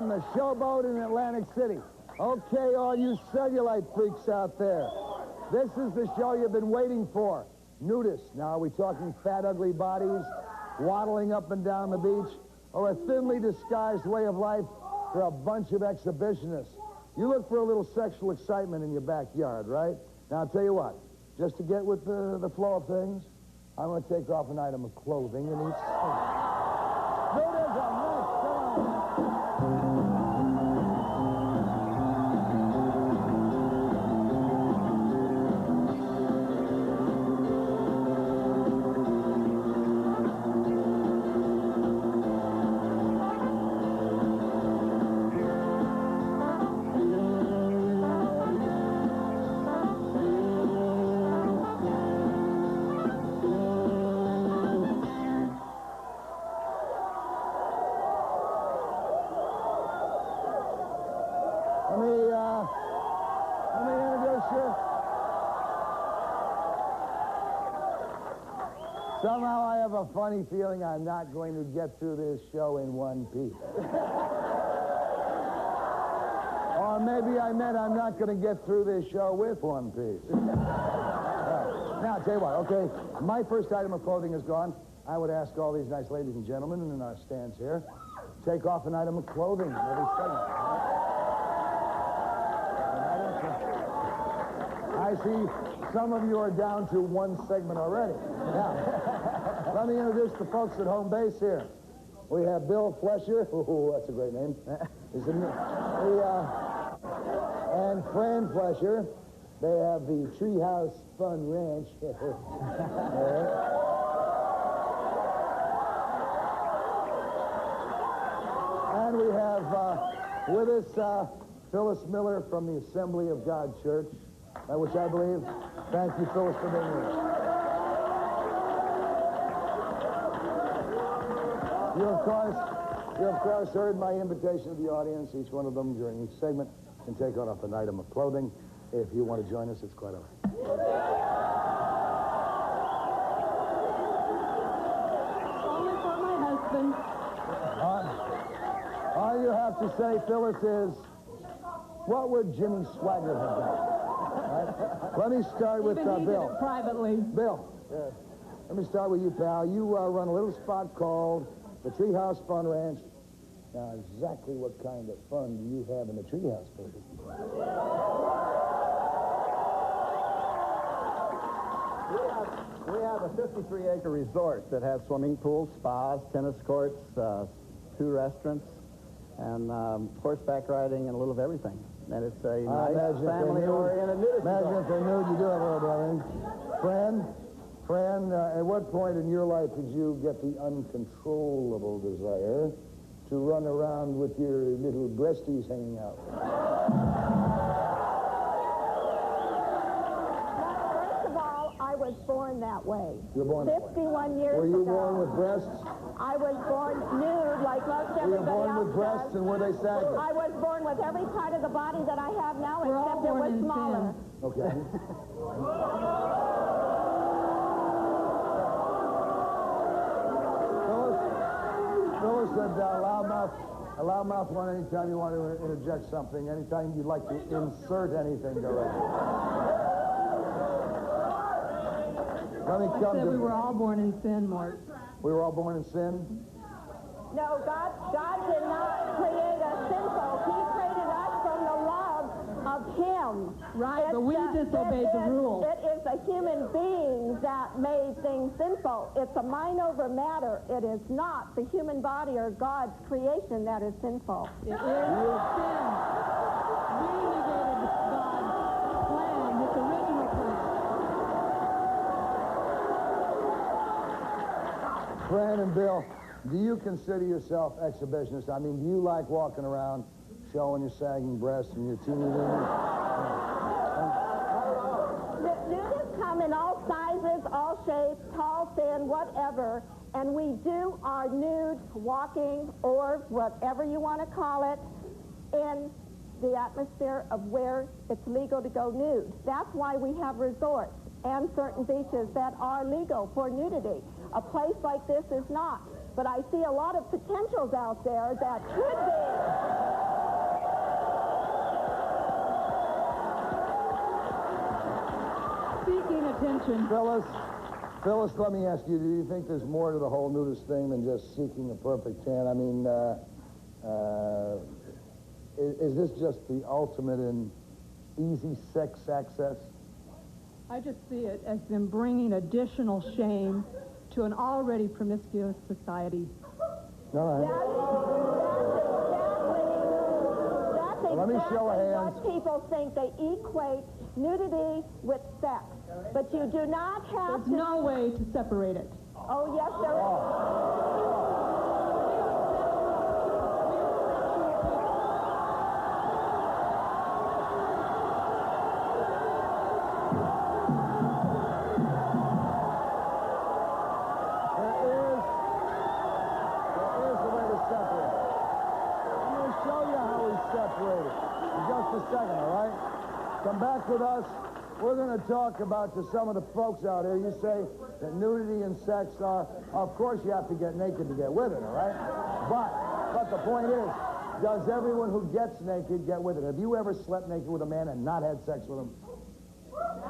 from the Showboat in Atlantic City. Okay, all you cellulite freaks out there. This is the show you've been waiting for. Nudists. Now, are we talking fat, ugly bodies, waddling up and down the beach, or a thinly disguised way of life for a bunch of exhibitionists? You look for a little sexual excitement in your backyard, right? Now, I'll tell you what. Just to get with the flow of things, I'm going to take off an item of clothing in each segment. Nudists are next. Come on. Let me introduce you. Somehow I have a funny feeling I'm not going to get through this show in one piece. Or maybe I meant I'm not going to get through this show with one piece. Now, I'll tell you what, okay, my first item of clothing is gone. I would ask all these nice ladies and gentlemen in our stands here, take off an item of clothing in every segment. I see some of you are down to one segment already. Now, let me introduce the folks at home base here. We have Bill Flesher. Oh, that's a great name. And Fran Flesher. They have the Treehouse Fun Ranch. And we have with us Phyllis Miller from the Assembly of God Church, which I believe. Thank you, Phyllis, for being here. You, of course, heard my invitation to the audience. Each one of them during each segment can take off an item of clothing. If you want to join us, it's quite all right. Only for my husband. All you have to say, Phyllis, is, what would Jimmy Swaggart have done? Right? Let me start with Bill. Privately. Bill, let me start with you, pal. You run a little spot called the Treehouse Fun Ranch. Now, exactly what kind of fun do you have in the treehouse, baby? We have a 53-acre resort that has swimming pools, spas, tennis courts, 2 restaurants, and horseback riding and a little of everything. And it's a nice family-oriented nudist resort. Imagine if they're nude, you do have a little brother. Fran, at what point in your life did you get the uncontrollable desire to run around with your little breasties hanging out? First of all, I was born that way. You were born that way. 51 years ago. Were you born with breasts? I was born nude like most everybody else. Were you born with breasts, and were they saggy? I was born with every part of the body that I have now, except it was smaller. Okay. Phyllis said, loudmouth one anytime you want to interject something, anytime you'd like to insert anything, go right ahead. Let me come to... We were all born in sin, Mort. We were all born in sin? No, God did not create us sinful. He created us from the love of Him. Right, but we disobeyed the rules. It is the human beings that made things sinful. It's a mind over matter. It is not the human body or God's creation that is sinful. It is sin. We negated God's plan, His original plan. Fran and Bill, do you consider yourself exhibitionists? I mean, do you like walking around showing your sagging breasts and your teeny weeny? Nudists come in all sizes, all shapes, tall, thin, whatever, and we do our nude walking, or whatever you want to call it, in the atmosphere of where it's legal to go nude. That's why we have resorts and certain beaches that are legal for nudity. A place like this is not. But I see a lot of potentials out there that could be attention. Phyllis, let me ask you, do you think there's more to the whole nudist thing than just seeking a perfect tan? I mean, is this just the ultimate in easy sex access? I just see it as them bringing additional shame to an already promiscuous society. All right. That's Let me show of exactly hands. what people think. They equate nudity with sex. But you do not have There's no way to separate it. Oh, yes, there is. There is a way to separate. I'm going to show you how we separate it in just a second, all right? Come back with us. We're going to talk about to some of the folks out here. You say that nudity and sex are, of course you have to get naked to get with it, all right? But the point is, does everyone who gets naked get with it? Have you ever slept naked with a man and not had sex with him?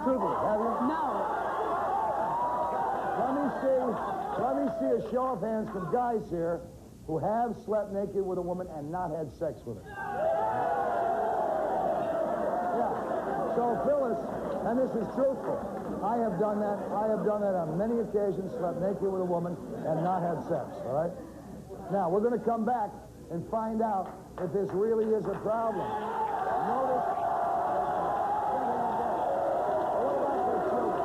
Truthfully, have you? No. Let me see a show of hands from guys here who have slept naked with a woman and not had sex with her. Yeah. So Phyllis, and this is truthful, I have done that. I have done that on many occasions, slept naked with a woman and not had sex, all right? Now, we're going to come back and find out if this really is a problem. Notice... What about their children?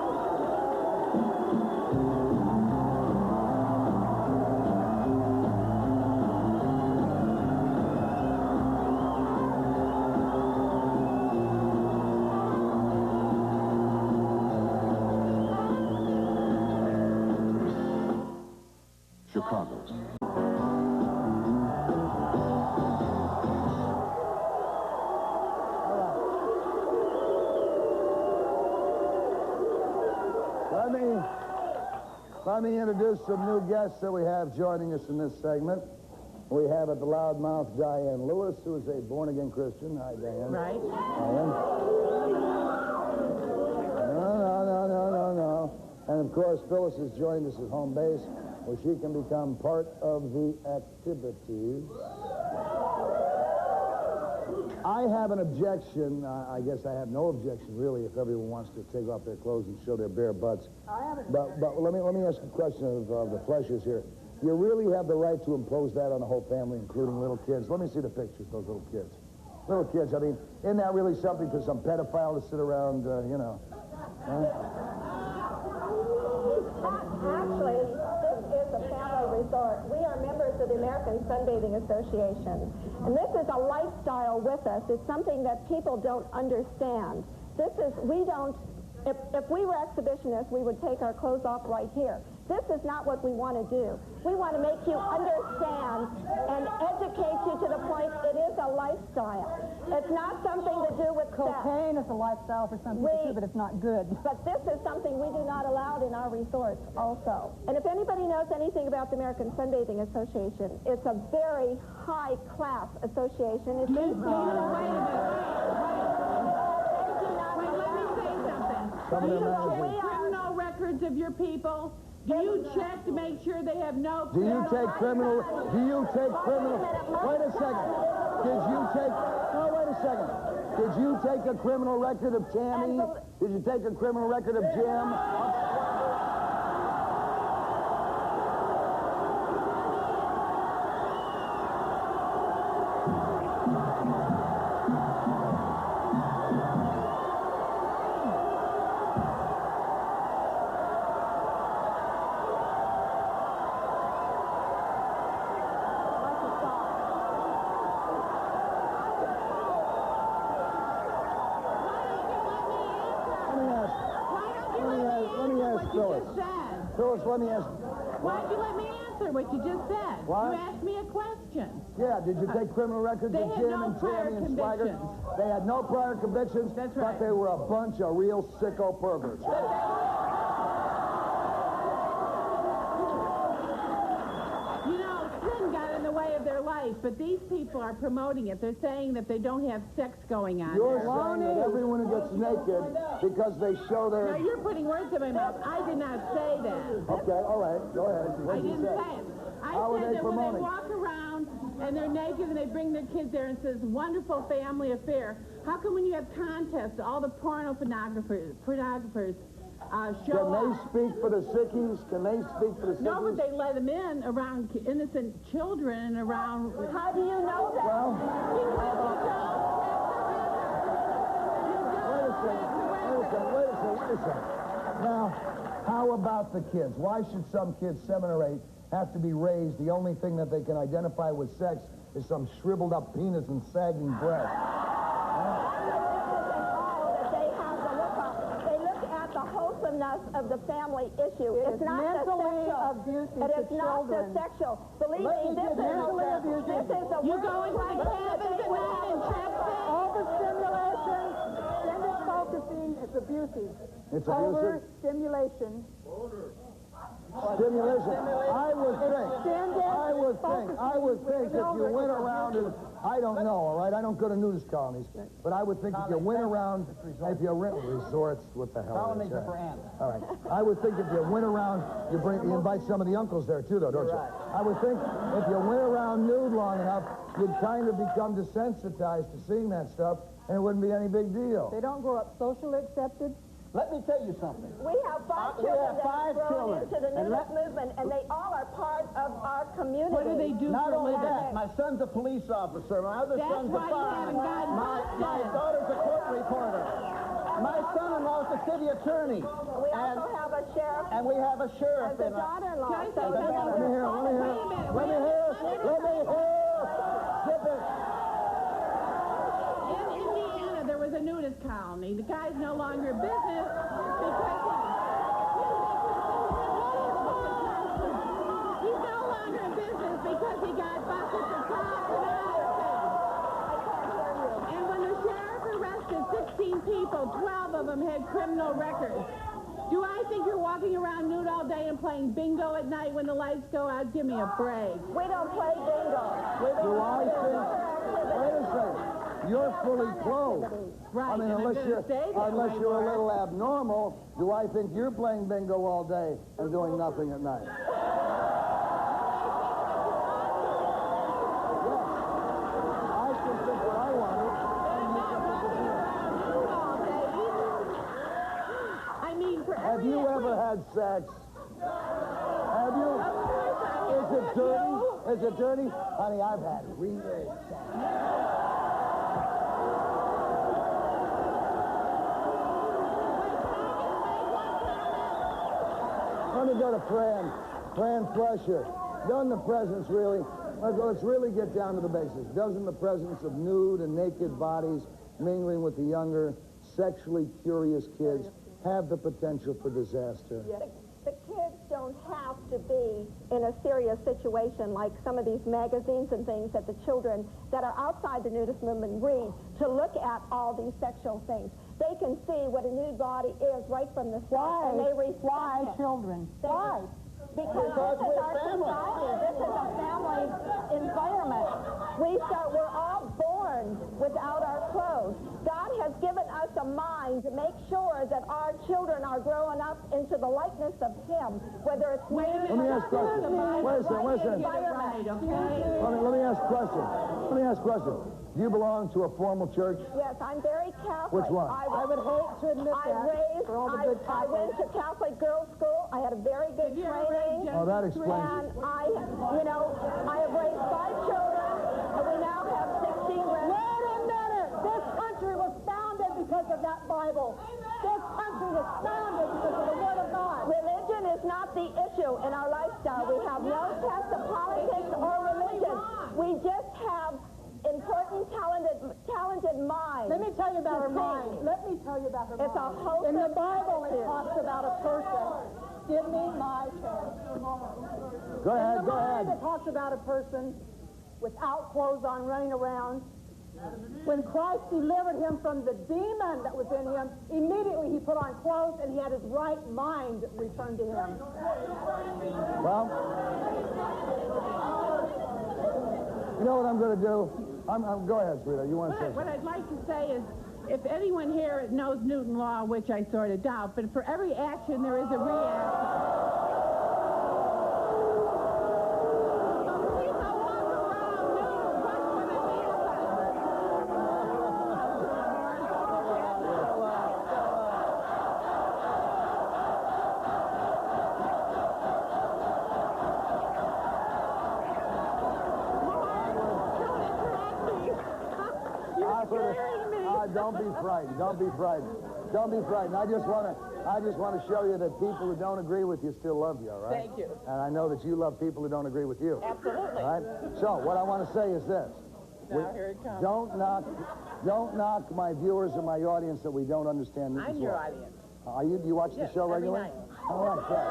Chicago. Let me introduce some new guests that we have joining us in this segment. We have at the loudmouth Diane Lewis, who is a born-again Christian. Hi, Diane. Right. Diane. No. And of course, Phyllis has joined us at home base, where she can become part of the activities. I have an objection. I guess I have no objection, really, if everyone wants to take off their clothes and show their bare butts. But let me ask you a question of the fleshes here. You really have the right to impose that on the whole family, including little kids. Let me see the pictures, those little kids. Little kids, I mean, isn't that really something for some pedophile to sit around, you know? Huh? Actually, this is a family resort. We are members of the American Sunbathing Association. And this is a lifestyle with us. It's something that people don't understand. If we were exhibitionists, we would take our clothes off right here. This is not what we want to do. We want to make you understand and educate you to the point it is a lifestyle. It's not something to do with Cocaine is a lifestyle for some people, too, but it's not good. But this is something we do not allow in our resorts also. And if anybody knows anything about the American Sunbathing Association, it's a very high-class association. It's Wait a minute. Wait, let me say something. Some of Do them you managers. check criminal records of your people? Do you check to make sure they have no... Wait a second. Did you take a criminal record of Tammy? Did you take a criminal record of Jim? Phyllis, let me ask. Why'd you let me answer what you just said? What? You asked me a question. Yeah, did you take criminal records They of had Jim no and prior Tammy and Swagger? convictions. They had no prior convictions, That's but right. they were a bunch of real sicko perverts. You know, sin got in the way of their life. right, but these people are promoting it. They're saying that they don't have sex going on. You're saying that everyone who gets naked because they show No, their... you're putting words in my mouth. I did not say that. Okay, all right, go ahead. I What did you didn't say? say it. I How are said they that when they promoting? walk around and they're naked and they bring their kids there and says, wonderful family affair, how come when you have contests, all the pornographers show Can they up? speak for the sickies? Can they speak for the sickies? No, but they let them in around innocent children and around... How do you know that? Well, wait a second. Now, how about the kids? Why should some kids, 7 or 8, have to be raised? The only thing that they can identify with sex is some shriveled up penis and sagging breast. Of the family issue. It's not the sexual. abusive It to is not the children. sexual. Believe me, this is mentally abusive. this is the You worst go into the thing that cabins they at would night and have. check things. Overstimulation, extended focusing, it's abusive. It's abusive? Overstimulation. Stimulation. I would think if you went around and, I don't know, all right? I don't go to nudist colonies, but I would think if you went around, if you rent resorts, what the hell Colonies is are that? for ants. All right. I would think if you went around, you invite some of the uncles there too, though, don't you? I would think if you went around nude long enough, you'd kind of become desensitized to seeing that stuff, and it wouldn't be any big deal. They don't grow up socially accepted. Let me tell you something. We have five We children have 5 that are thrown children. into the And nudist movement, and they all are part of our community. What do they do Not for a only living? that, my son's a police officer. My other That's son's a why you haven't fireman. gotten My busted. daughter's a court reporter. My son-in-law's the city attorney. We also have a sheriff And we have a sheriff as a in our... daughter-in-law. Can I say So something? Let me hear. Wait a minute. Let me hear. Skip it. In Indiana, there was a nudist colony. The guy's no longer in business because he's no longer in business because he got busted for child pornography. And when the sheriff arrested 16 people, 12 of them had criminal records. Do I think you're walking around nude all day and playing bingo at night when the lights go out? Give me a break. We don't play bingo. Do I think... Wait a second. You're fully clothed. Right, I mean, and I'm unless gonna you're, stay that unless way, you're a Mark. little abnormal, do I think you're playing bingo all day and doing nothing at night? Yes. I can think what I wanted, and you can think what you want. I mean, for Have every... you ever had sex? Have you? Is it dirty? Is it dirty? Honey, I've had real sex. Let me go to Fran Fletcher. Doesn't the presence really, let's really get down to the basics. Doesn't the presence of nude and naked bodies mingling with the younger, sexually curious kids have the potential for disaster? The kids don't have to be in a serious situation like some of these magazines and things that the children that are outside the nudist movement read to look at all these sexual things. They can see what a nude body is right from the start, and they respect it. Children? Why? Because this is our society. This is a family environment. We're all born without our clothes. God has given us a mind to make sure that our children are growing up into the likeness of Him, whether it's Let me ask a question. Wait a second. Right, okay? Let me ask a question. Do you belong to a formal church? Yes, I'm very Catholic. Which one? I would hate to admit that. For all the good I went to Catholic girls' school. I had a very good training. Oh, that explains And it. I have raised 5 children, and we now have 16 grand. Wait a minute! This country was founded because of that Bible. This country was founded because of the Word of God. Religion is not the issue in our lifestyle. We have no test of politics or religion. We just have important, talented minds. Let me tell you about her to mind. think. Let me tell you about her It's a mind. whole In the Bible, it talks about a person. Give me my chance. Go In ahead, the go mind, ahead. it talks about a person without clothes on running around. When Christ delivered him from the demon that was in him, immediately he put on clothes and he had his right mind returned to him. Well, You know what I'm going to do? Go ahead, sweetheart. You want to say What something? I'd like to say is, if anyone here knows Newton law, which I sort of doubt, but for every action there is a reaction. Don't be frightened. Don't be frightened. Don't be frightened. I just want to show you that people who don't agree with you still love you, all right? Thank you. And I know that you love people who don't agree with you. Absolutely. All right? So, what I want to say is this. Now, here it comes. Don't knock my viewers or my audience that we don't understand Newton's I'm your law. audience. Do you watch the show every regularly? night. All right, good.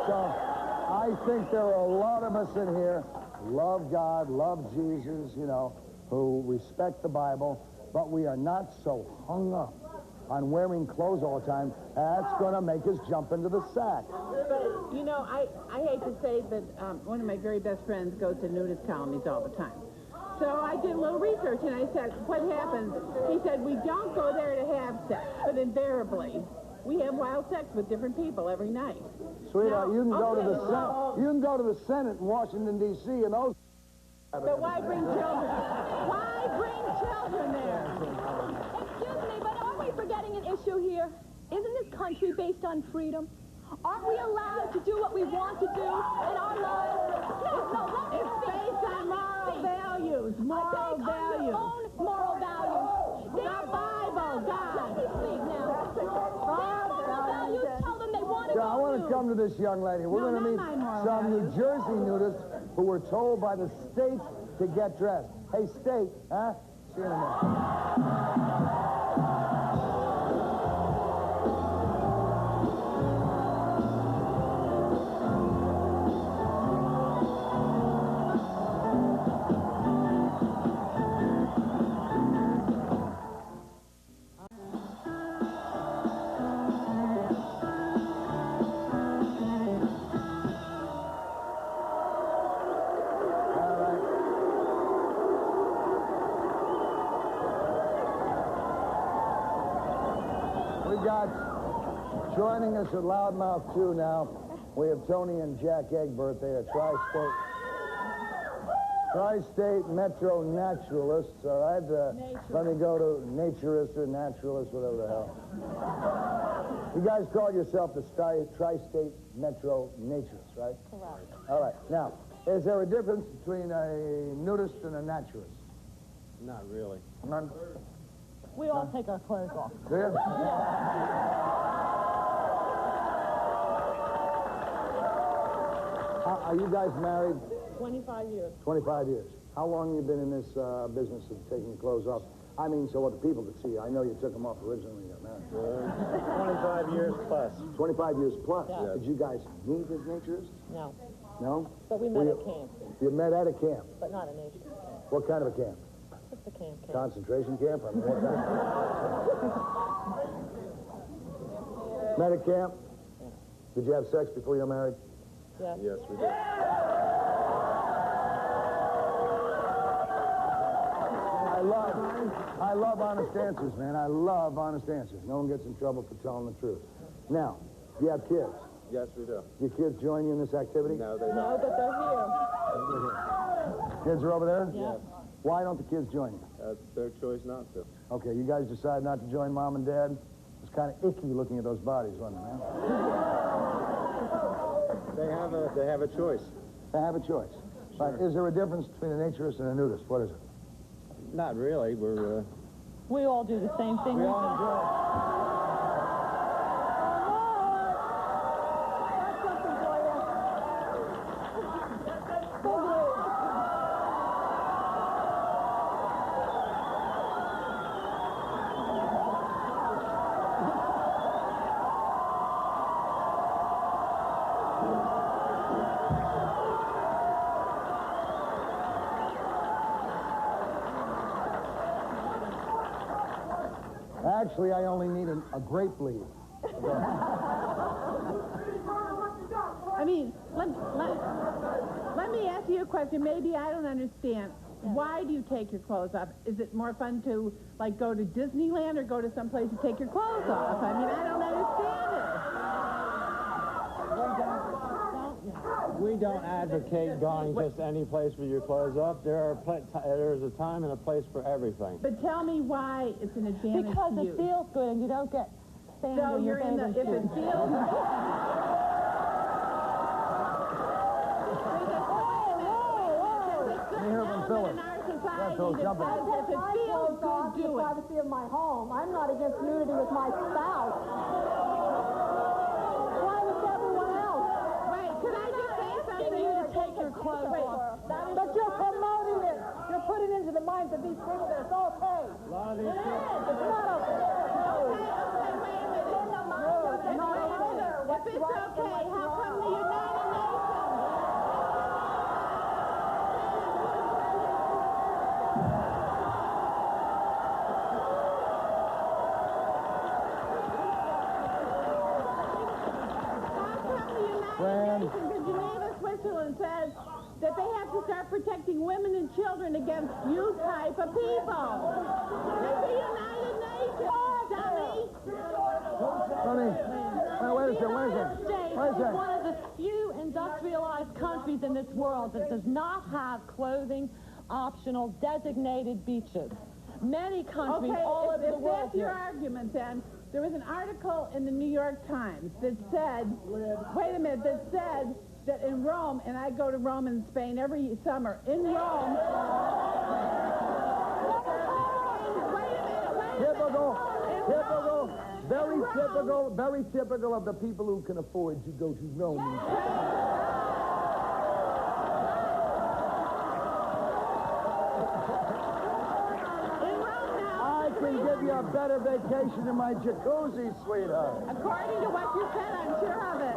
So, I think there are a lot of us in here, love God, love Jesus, you know, who respect the Bible, but we are not so hung up on wearing clothes all the time. That's going to make us jump into the sack. But, you know, I hate to say, but one of my very best friends goes to nudist colonies all the time. So I did a little research, and I said, what happens? He said, we don't go there to have sex, but invariably, we have wild sex with different people every night. Sweetheart, Now, you can go to okay, the Senate. You can go to the Senate in Washington, D.C., and those... But why bring children? Why bring children there? Excuse me, but aren't we forgetting an issue here? Isn't this country based on freedom? Aren't we allowed to do what we want to do in our lives? No, let me It's speak. based on moral values. Moral Based on values. your own moral values. The Bible, God. Let me speak now. Their moral values tell them they want to Yeah, I go want to nude. come to this young lady. We're No, going to not meet my moral some New values. Jersey nudists who were told by the state to get dressed. Hey, state, huh? See you in a minute. Joining us at Loudmouth 2 now, we have Tony and Jack Egbert. They are tri-state metro naturalists, all right? Let me go to naturist or naturalist, whatever the hell. You guys call yourself the tri-state metro naturalists, right? Correct. All right. Now, is there a difference between a nudist and a naturalist? Not really. None? We all take our clothes off. Do you? Are you guys married? 25 years. 25 years. How long have you been in this business of taking your clothes off? I mean, so what the people could see. I know you took them off originally when you got married. 25 years plus. 25 years plus. Yeah. Did you guys meet as naturists? No. No? But we met at camp, You met at a camp. but not a nature camp. What kind of a camp? Just a camp. Concentration camp? I mean, what kind? Met at camp? Did you have sex before you got married? Yes. Yes, we did. I love honest answers, man. I love honest answers. No one gets in trouble for telling the truth. Now, you have kids. Yes, we do. Your kids join you in this activity? No, they No, don't. but they're here. Kids are over there? Yes. Why don't the kids join you? That's their choice not to. Okay, you guys decide not to join mom and dad? It's kind of icky looking at those bodies, wasn't it, man? They have a choice. They have a choice. But is there a difference between a naturist and a nudist? What is it? Not really. We all do the same thing. We all enjoy it. Actually, I only need a grape leaf. I mean, let me ask you a question. Maybe I don't understand. Why do you take your clothes off? Is it more fun to, like, go to Disneyland or go to some place to take your clothes off? I mean, I don't understand it. We don't advocate going just any place with your clothes off. There's a time and a place for everything. But tell me why it's an advantage Because to you. it feels good and you don't get sand So in your you're in the, bathing if it suit. feels... hear from Phyllis. That's so jumping. I If it feels good, do the it. privacy of my home. I'm not against nudity with my spouse. Why with everyone else? Wait, could I just say something? You to take your clothes off. But you're promoting it. You're putting into the minds of these people that it's okay. A lot of these It's not okay. If it's okay, how come the United Nations... Fran. In Geneva, Switzerland says that they have to start protecting women and children against you type of people. It's the United Nations, dummy. Wait a second. States is one of the few industrialized countries in this world that does not have clothing optional designated beaches. Many countries all over the If world that's your do. argument, then there was an article in the New York Times that said, wait a minute, that said that in Rome, and I go to Rome in Spain every summer, in Rome... Typical. Very typical of the people who can afford to go to Rome. I can give you a better vacation in my jacuzzi, sweetheart. According to what you said, I'm sure of it.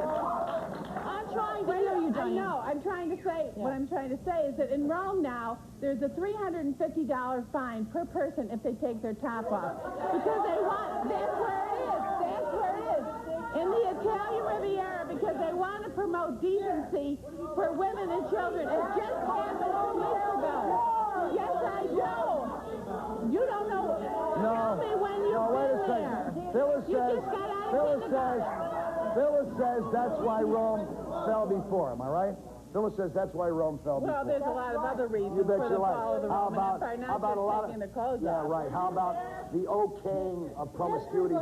I'm trying to hear you, I Diane. know. I'm trying to say, what I'm trying to say is that in Rome now, there's a $350 fine per person if they take their top off. Because they want, that's where it is. That's where it is. In the Italian Riviera, because they want to promote decency for women and children. It just happened 2 weeks ago. Yes, I do. You don't know. Tell me when you've been there. Phyllis You says, just got out of kindergarten. Phyllis says that's why Rome fell before. Am I right? Phyllis says that's why Rome fell before. Well, there's a lot of other reasons You bet for your the life. fall of the How Roman about, Empire, not how about just a lot taking of... the clothes Yeah, off. right. How about the okaying of promiscuity?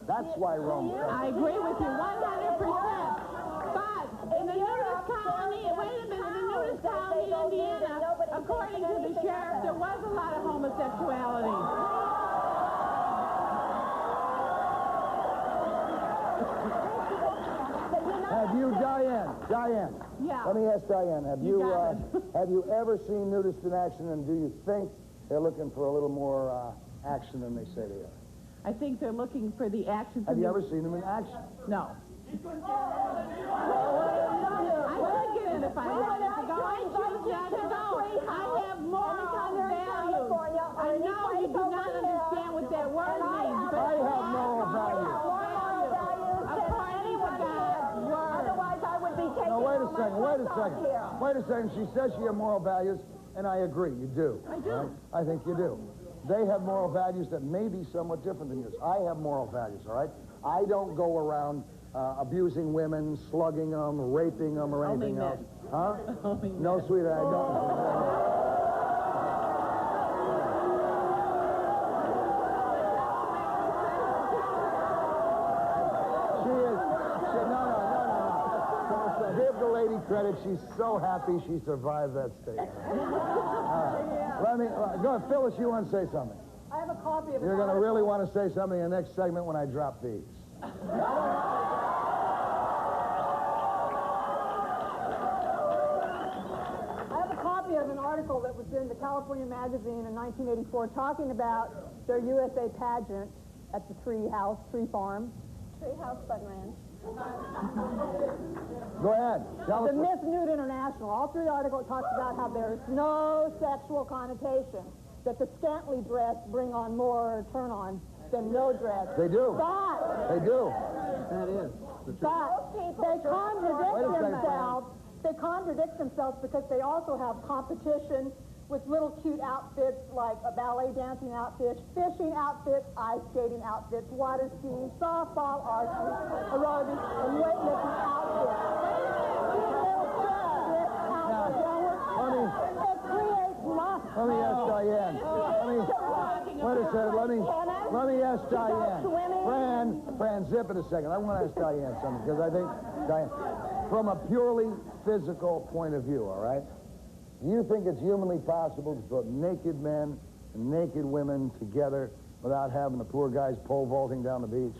That's why Rome fell. I agree with you 100%. But in the nudist colony, wait a minute, in the nudist colony in Indiana, according to the sheriff, there was a lot of homosexuality. Have you, Diane? Yeah. Let me ask Diane. Have You you, got it. have you ever seen nudists in action, and do you think they're looking for a little more action than they say they are? I think they're looking for the action Have from you the... ever seen them in action? No. I would get it if I wanted to go. I choose not to go. I have moral values. I know you do not understand what that word means, but I have moral values. according to God's word. Otherwise, I would be taking No, wait a all my second. clothes off here. Wait a second. She says she has moral values, and I agree. You do. I do. Right? I think you do. They have moral values that may be somewhat different than yours. I have moral values, all right? I don't go around abusing women, slugging them, raping them, or Only anything men. else. Huh? Only No, men. sweetheart, I don't. No. Give the lady credit. She's so happy she survived that statement. Let me, go ahead. Phyllis, you want to say something? I have a copy of it. You're going to really want to say something in the next segment when I drop these. I have a copy of an article that was in the California Magazine in 1984 talking about their USA pageant at the Tree Farm. Treehouse Fun Ranch. Go ahead. Tell The us. Miss Nude International. All three articles talks about how there's no sexual connotation, that the scantily dressed bring on more turn on than no dress. They do. But They do. That is. they contradict themselves they contradict themselves because they also have competition with little cute outfits like a ballet dancing outfit, fishing outfits, ice skating outfits, water skiing, softball, archery, aerobics, and weightlifting outfits. Let me ask Diane. Wait a second. Let me ask Diane. Fran, zip it a second. I want to ask Diane something because I think, Diane, from a purely physical point of view, all right? Do you think it's humanly possible to put naked men and naked women together without having the poor guys pole vaulting down the beach?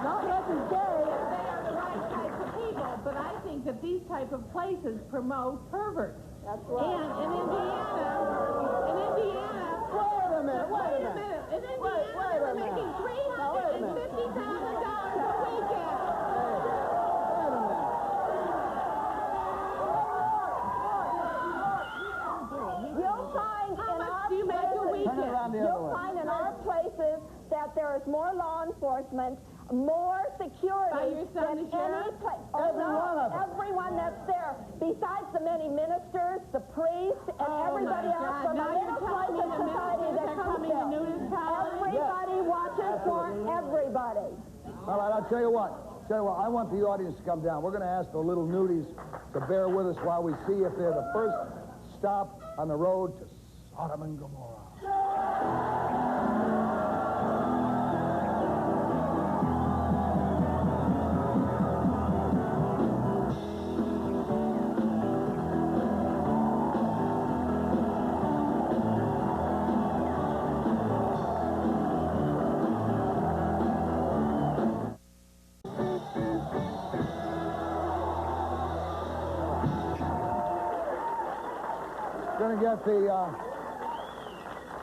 Not necessarily. They are the right type of people, but I think that these type of places promote perverts. That's right. And in Indiana, Wait a minute. in Indiana, they're making $350,000 a weekend. You'll find How in much our do you make a places- weekend? You'll find in our places that there is more law enforcement, more security By your son, than the sheriff? any place. Every one of them. Everyone that's there, besides the many ministers, the priests, and everybody my else God. from Now the you're middle telling class me of the society ministers that are comes coming to there. nudist college? Everybody watches for everybody. All right, I'll tell you what. I want the audience to come down. We're going to ask the little nudies to bear with us while we see if they're the first stop on the road to Sodom and Gomorrah.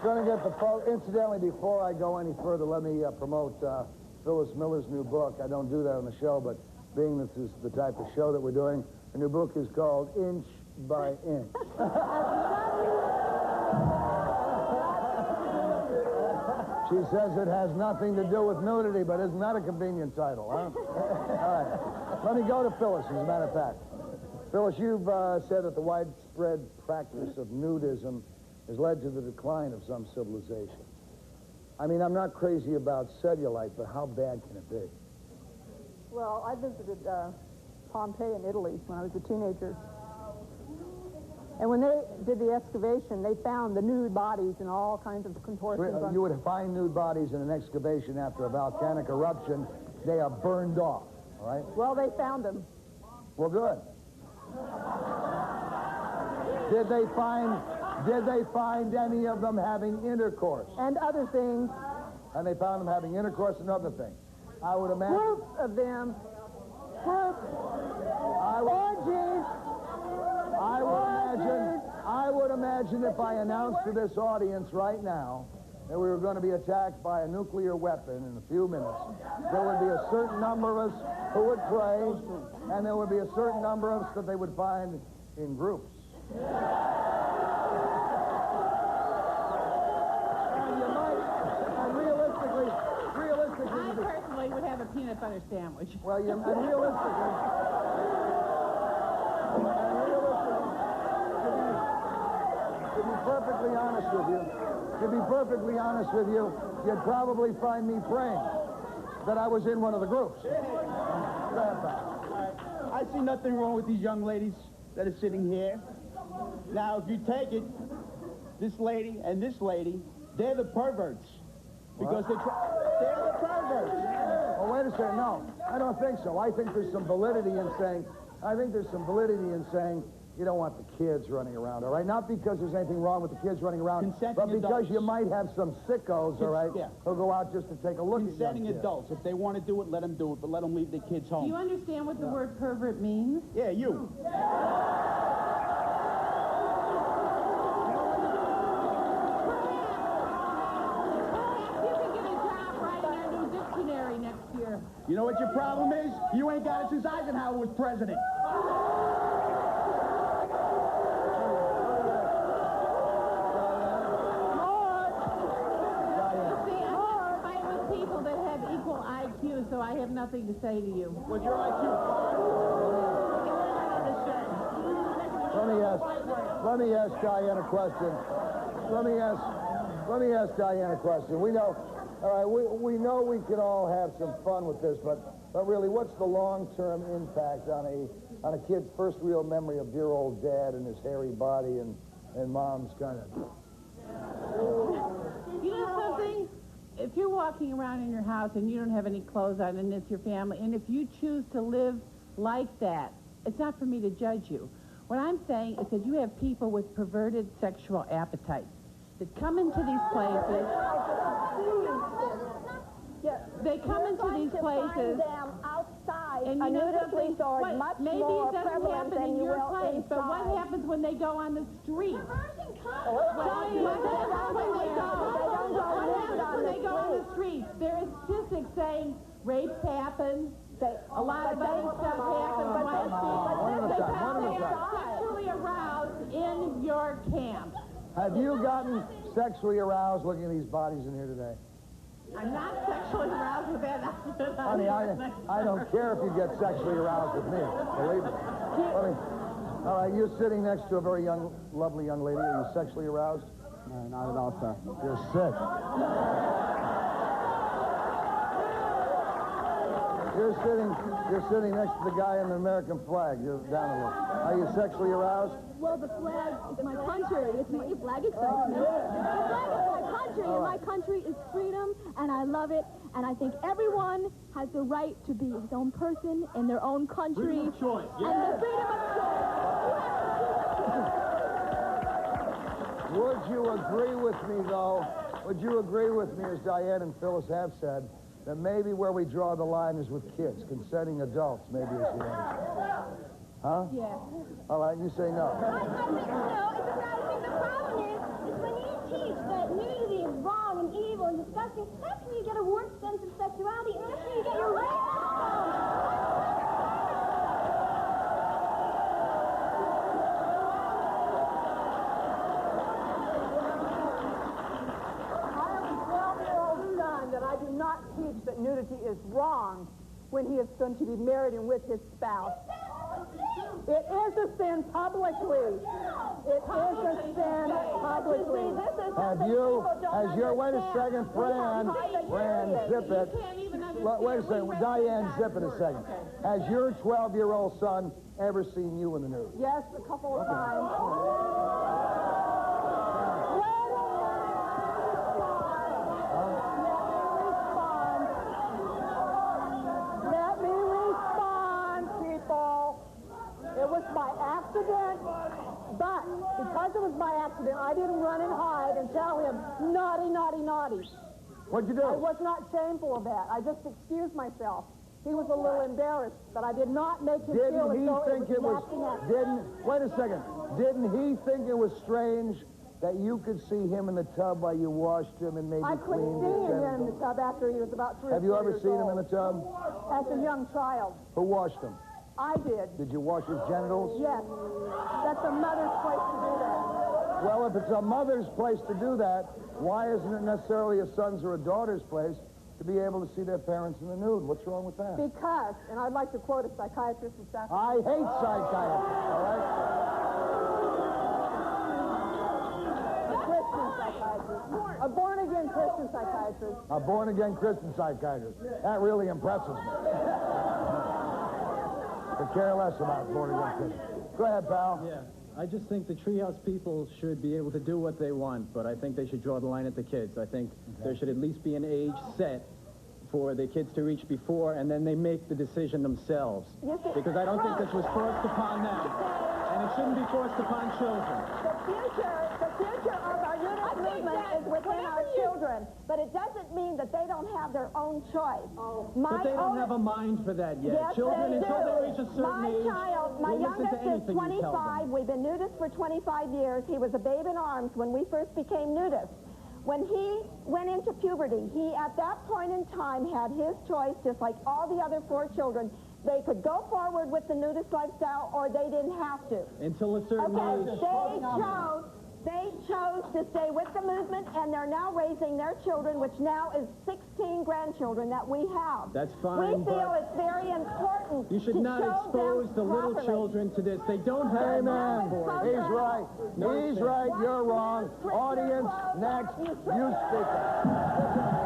Gonna get the incidentally, before I go any further, let me promote Phyllis Miller's new book. I don't do that on the show, but being this is the type of show that we're doing, her new book is called Inch by Inch. She says it has nothing to do with nudity, but isn't that a convenient title, huh? All right. Let me go to Phyllis, as a matter of fact. Phyllis, you've said that the widespread practice of nudism has led to the decline of some civilizations. I mean, I'm not crazy about cellulite, but how bad can it be? Well, I visited Pompeii in Italy when I was a teenager. And when they did the excavation, they found the nude bodies and all kinds of contortions. You would find nude bodies in an excavation after a volcanic eruption. They are burned off, all right? Well, they found them. Well, good. Did they find any of them having intercourse? And other things. And they found them having intercourse and other things. I would imagine. Groups of them. Groups. Orgies. I would imagine if I announced to this audience right now that we were going to be attacked by a nuclear weapon in a few minutes, there would be a certain number of us who would pray, and there would be a certain number of us that they would find in groups. And you might, and realistically, I personally would have a peanut butter sandwich. well, and realistically, to be perfectly honest with you, you'd probably find me praying that I was in one of the groups. Go ahead, Bob. I see nothing wrong with these young ladies that are sitting here. Now, if you take it, this lady and this lady, they're the perverts. Because they're the perverts. Oh, wait a second. No, I don't think so. I think there's some validity in saying you don't want the kids running around, all right? Not because there's anything wrong with the kids running around, Consenting but because adults. you might have some sickos, all right, Yeah. who'll go out just to take a look at Consenting young kids. adults. If they want to do it, let them do it, but let them leave their kids Do you home. understand what the word pervert means? Yeah, you. Perhaps you can get a job writing our new dictionary next year. You know what your problem is? You ain't got it since Eisenhower was president. See, I have to fight with people that have equal IQ, so I have nothing to say to you. Was your IQ high? Let me ask Diane a question. Let me ask Diane a question. We know, all right, we know we can all have some fun with this, but really, what's the long-term impact on a kid's first real memory of dear old dad and his hairy body and mom's kind of... You know something? If you're walking around in your house and you don't have any clothes on and it's your family, and if you choose to live like that, it's not for me to judge you. What I'm saying is that you have people with perverted sexual appetites that come into these places. They come into these places. Them outside and a you know nudist something? resort much Maybe more it doesn't prevalent happen than in you your will place, but what inside. happens when they go on the street? What happens when they go on the street? There is statistics saying rapes happen. A lot of other stuff happens. They are sexually aroused in your camp. Have you gotten sexually aroused looking at these bodies in here today? I'm not sexually aroused with that outfit. Honey, I don't care if you get sexually aroused with me. Believe me. All right, you're sitting next to a very young, lovely young lady. Are you sexually aroused? No, not at all, sir. You're sick. You're sitting next to the guy in the American flag. You're down a little. Are you sexually aroused? Well, the flag is my country. It's my flag excites me. The flag is my country, and my country is freedom, and I love it. And I think everyone has the right to be his own person in their own country. Freedom of choice. And the freedom of choice. Would you agree with me, though? Would you agree with me, as Diane and Phyllis have said, that maybe where we draw the line is with kids, consenting adults, maybe is the answer? Huh? Yeah. All right, you say no. I think no. It's just, I think the problem is when you teach that nudity is wrong and evil and disgusting, that's when you get a warped sense of sexuality, and that's when you get your rights. That I do not teach that nudity is wrong when he is going to be married and with his spouse. It is a sin publicly. It is a sin publicly. Wait a second, Fran, zip it. Wait a second, Diane, zip it a second. Has your 12-year-old son ever seen you in the nude? Yes, a couple of times. It was by accident, but because it was by accident, I didn't run and hide and tell him, naughty, naughty, naughty. What'd you do? I was not shameful of that. I just excused myself. He was a little embarrassed, but I did not make him feel as though it was acting out. Wait a second. Didn't he think it was strange that you could see him in the tub while you washed him and maybe I couldn't see him in the tub after he was about 3 or 4 years old. Have you ever seen him in the tub? As a young child. Who washed him? I did. Did you wash his genitals? Yes. That's a mother's place to do that. Well, if it's a mother's place to do that, why isn't it necessarily a son's or a daughter's place to be able to see their parents in the nude? What's wrong with that? Because, and I'd like to quote a psychiatrist this afternoon. I hate psychiatrists, all right? A Christian psychiatrist. A born-again Christian psychiatrist. A born-again Christian psychiatrist. That really impresses me. To care less about born-again Christians. Go ahead, pal. Yeah, I just think the treehouse people should be able to do what they want, but I think they should draw the line at the kids. I think there should at least be an age set for the kids to reach before, and then they make the decision themselves. Because I don't think this was forced upon them, and it shouldn't be forced upon children. The future of our nudist movement is within our children, but it doesn't mean that they don't have their own choice. But they don't have a mind for that yet. Yes, Children, they until do. they reach a certain age, My will listen to youngest is anything you tell 25. them. We've been nudists for 25 years. He was a babe in arms when we first became nudists. When he went into puberty, he at that point in time had his choice, just like all the other 4 children. They could go forward with the nudist lifestyle, or they didn't have to. Until a certain age. They chose They chose to stay with the movement, and they're now raising their children, which now is 16 grandchildren that we have. That's fine, We feel but it's very important you should to not show expose them the little properly. children to this. They don't have Amen. He's right. He's right. You're wrong. Audience, next. You speak up.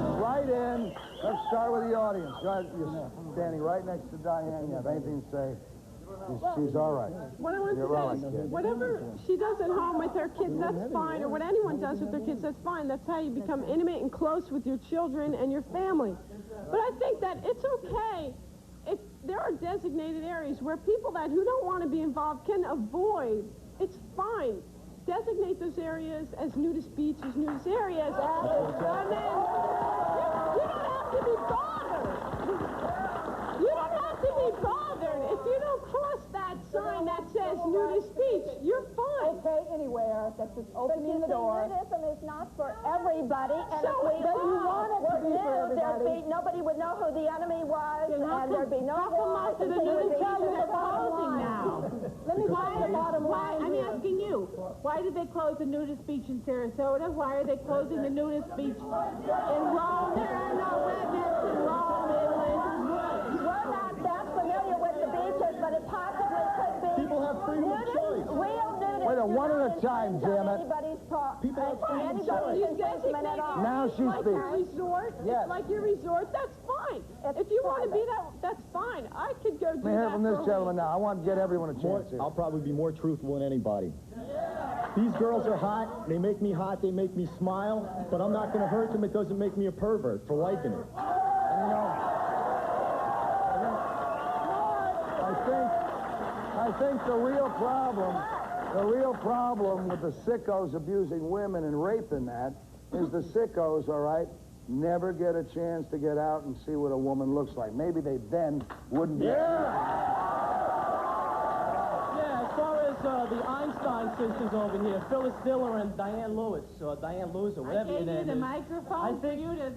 Let's start with the audience. You're standing right next to Diane. You have anything to say? She's all right. What I want to say is, whatever she does at home with her kids, that's fine, or what anyone does with their kids, that's fine. That's how you become intimate and close with your children and your family. But I think that it's okay if there are designated areas where people who don't want to be involved can avoid. It's fine. Designate those areas as nudist beaches, nudist areas, and then you don't have to be bothered. You don't have to be bothered if you don't cross that sign that says nudist beach. You're fine. Okay, anywhere that's just opening the door. Nudism is not for everybody, and So, if we but you all want it to be for everybody. nobody would know who the enemy was, Then how and come- there'd be no how come wars, most of and the things would nudist be beaches easier are to follow closing along. now? Let me tell you the bottom line I'm here. asking you, why did they close the nudist beach in Sarasota? Why are they closing the nudist beach in Rome? There are no rednecks in Rome, Italy. We're not that familiar with the beaches, but it possibly could be. People have freedom of choice. Real nudists. Wait, one at a do not time, infringe damn on it. anybody's People have freedom of So choice. you infringement at all. Now she like your speaks. resort? Yes. It's like your resort, that's fine. If you want to be that, that's fine. I could go do Let me hear that from this for a gentleman week. now. I want to get everyone a chance here. I'll probably be more truthful than anybody. These girls are hot. They make me hot. They make me smile. But I'm not going to hurt them. It doesn't make me a pervert for liking it. And you know, I think the real problem with the sickos abusing women and raping that is the sickos, all right, never get a chance to get out and see what a woman looks like. Maybe they then wouldn't be. Yeah, as far as the Einstein sisters over here, Phyllis Diller and Diane Lewis, or Diane Lewis, or whatever your name is. microphone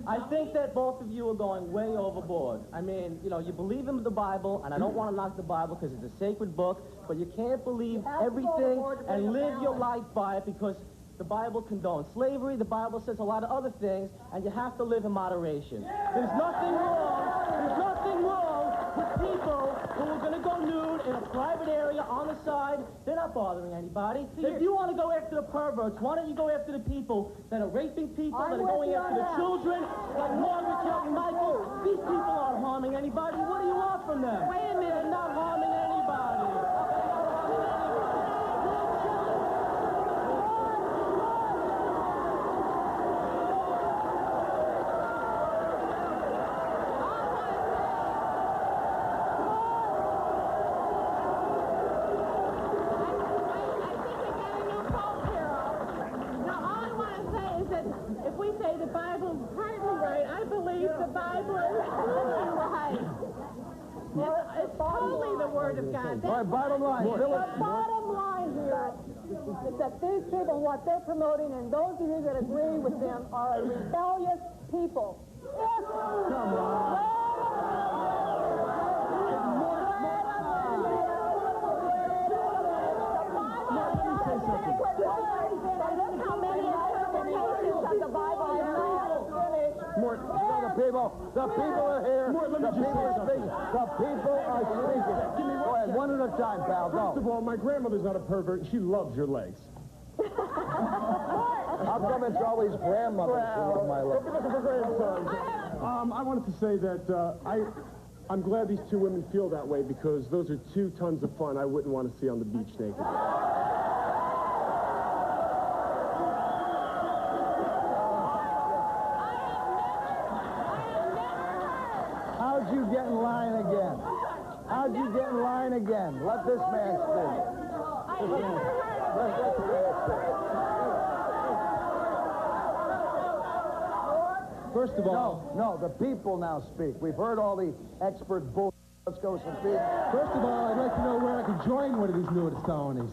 I think that both of you are going way overboard. I mean, you know, you believe in the Bible, and I don't want to knock the Bible because it's a sacred book, but you can't believe everything and live your life by it because the Bible condones slavery, the Bible says a lot of other things, and you have to live in moderation. There's nothing wrong with people who are going to go nude in a private area on the side. They're not bothering anybody. If you want to go after the perverts, why don't you go after the people that are raping people, that are going after the children, like Margaret, Chuck, and Michael? These people aren't harming anybody. What do you want from them? Wait a minute. They're not harming anybody. If we say the Bible is partly right, I believe the Bible is truly right. It's totally the Word of God. All right, bottom line, The Phyllis. bottom line here is that these people, what they're promoting, and those of you that agree with them, are a rebellious people. Come on. Look how many interpretations of the Bible there are. Morton, the people are here. The people are speaking. The people are speaking. Go ahead, one at a time, pal. First of Go. all, my grandmother's not a pervert. She loves your legs. How come it's always grandmothers who love my love? Looking for grandsons. I wanted to say that I'm glad these two women feel that way because those are 2 tons of fun I wouldn't want to see on the beach naked. How'd you get in line again? How'd you get in line again? Let this man speak. This man. Let the man speak. First of all... No, the people now speak. We've heard all the expert bull. Let's go some people. First of all, I'd like to know where I can join one of these nudist colonies.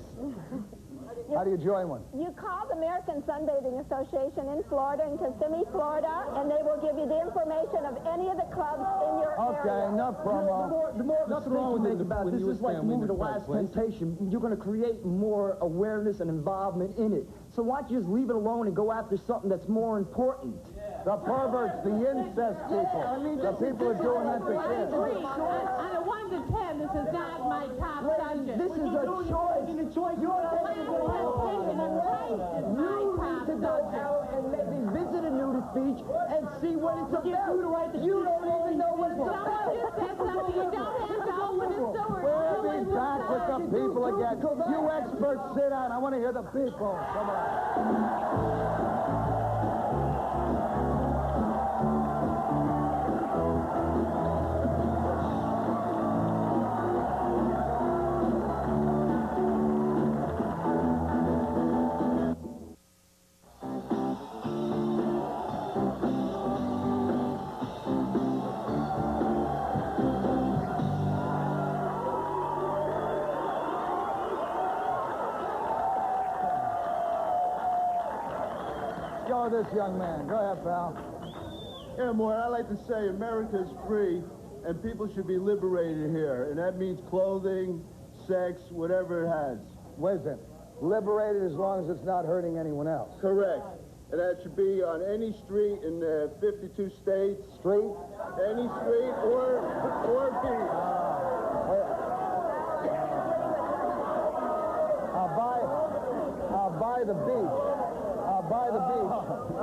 How do you join one? You call the American Sunbathing Association in Florida, in Kissimmee, Florida, and they will give you the information of any of the clubs in your area. Okay, enough promo. The more of a statement you make about this is like moving to Last Temptation. You're going to create more awareness and involvement in it. So why don't you just leave it alone and go after something that's more important? The perverts, the incest people. The people are doing that to kids. On a 1 to 10, this is not my top subject. This is a choice. You're taking it You need to go out and maybe visit a nudist beach and see what it's about. You don't even know what it's about. Someone just said something. You don't have to open a sewer. We'll be back with the people again. You experts, sit down. I want to hear the people. Come on. Go this young man. Go ahead, pal. Yeah, Morton, I like to say America's free and people should be liberated here. And that means clothing, sex, whatever it has. Where's it? Liberated as long as it's not hurting anyone else. Correct. And that should be on any street in 52 states. Street? Any street or beach. I'll buy the beach. I'll buy the beach.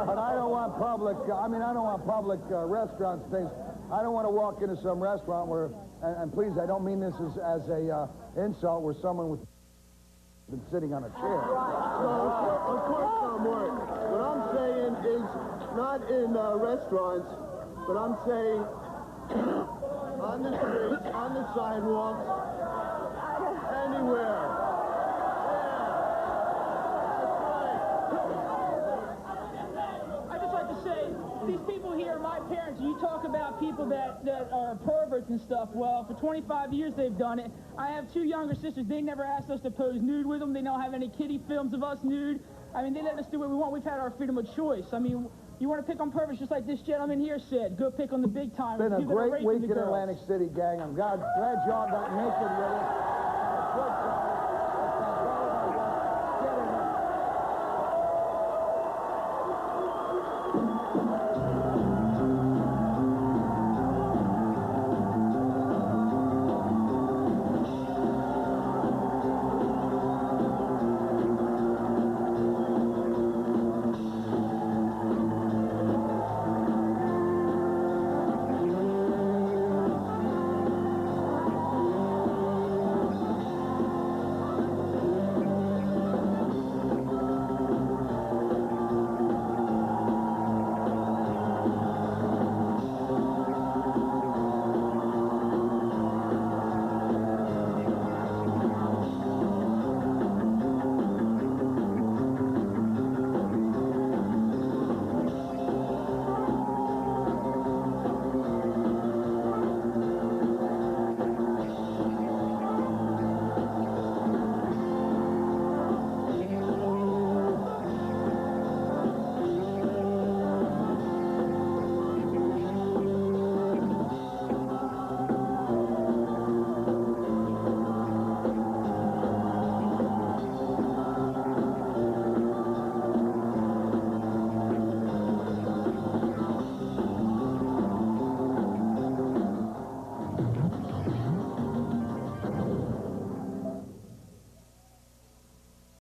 But I don't want public, I don't want public restaurants, things. I don't want to walk into some restaurant where, and please, I don't mean this as a insult, where someone was been sitting on a chair. Of course not, Morton. What I'm saying is not in restaurants, but I'm saying on the streets, on the sidewalks, anywhere. I'd just like to say, these people here are my parents. You talk about people that are perverts and stuff. Well, for 25 years they've done it. I have two younger sisters. They never asked us to pose nude with them. They don't have any kiddie films of us nude. I mean, they let us do what we want. We've had our freedom of choice. I mean, you want to pick on perverts just like this gentleman here said. Go pick on the big timers. It's been a great week in Atlantic City, gang. I'm glad y'all got naked with us.